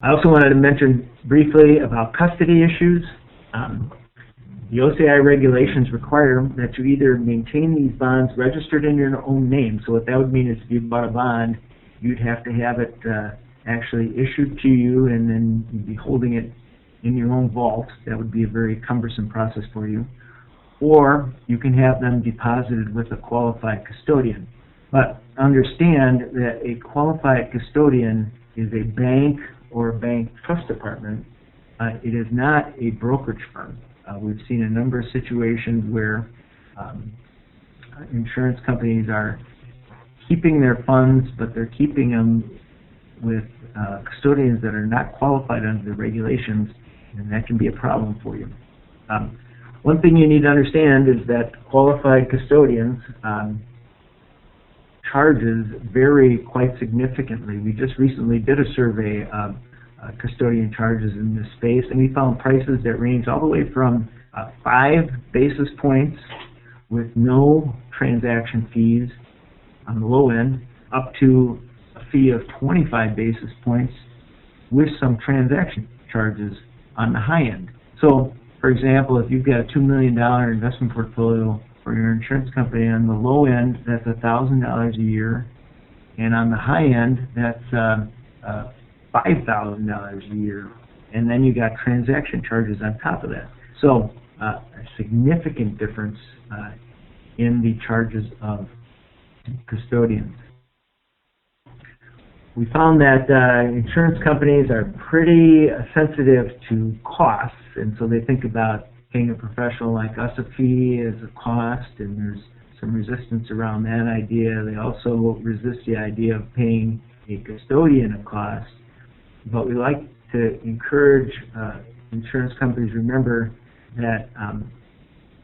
I also wanted to mention briefly about custody issues. The OCI regulations require that you either maintain these bonds registered in your own name. So what that would mean is if you bought a bond, you'd have to have it actually issued to you, and then you'd be holding it in your own vault. That would be a very cumbersome process for you. Or you can have them deposited with a qualified custodian. But understand that a qualified custodian is a bank or a bank trust department. It is not a brokerage firm. We've seen a number of situations where insurance companies are keeping their funds, but they're keeping them with custodians that are not qualified under the regulations, and that can be a problem for you. One thing you need to understand is that qualified custodians charges vary quite significantly. We just recently did a survey of custodian charges in this space, and we found prices that range all the way from 5 basis points with no transaction fees on the low end up to a fee of 25 basis points with some transaction charges on the high end. So, for example, if you've got a $2 million investment portfolio for your insurance company, on the low end, that's $1,000 a year, and on the high end, that's $5,000 a year, and then you got transaction charges on top of that. So a significant difference in the charges of custodians. We found that insurance companies are pretty sensitive to costs, and so they think about paying a professional like us a fee as a cost, and there's some resistance around that idea. They also resist the idea of paying a custodian a cost. But we like to encourage insurance companies to remember that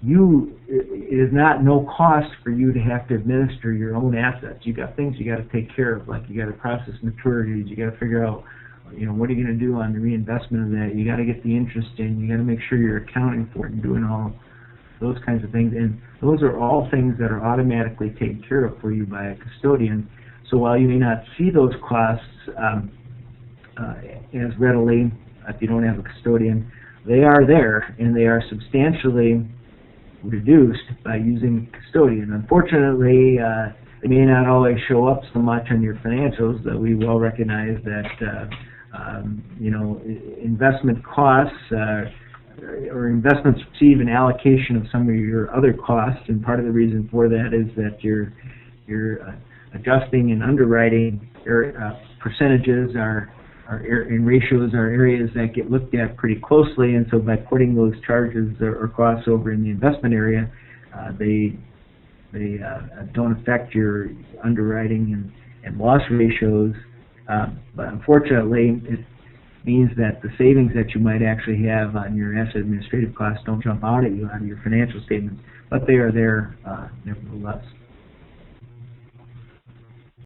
it is not no cost for you to have to administer your own assets. You got things you got to take care of, like you got to process maturities, you got to figure out, what are you going to do on the reinvestment of that? You got to get the interest in. You got to make sure you're accounting for it and doing all those kinds of things. And those are all things that are automatically taken care of for you by a custodian. So while you may not see those costs as readily if you don't have a custodian, they are there, and they are substantially reduced by using a custodian. Unfortunately, they may not always show up so much on your financials, that we well recognize that investment costs or investments receive an allocation of some of your other costs, and part of the reason for that is that you're adjusting and underwriting percentages and ratios are areas that get looked at pretty closely, and so by putting those charges or costs over in the investment area, they don't affect your underwriting and loss ratios, but unfortunately it means that the savings that you might actually have on your asset administrative costs don't jump out at you out of your financial statements, but they are there nevertheless.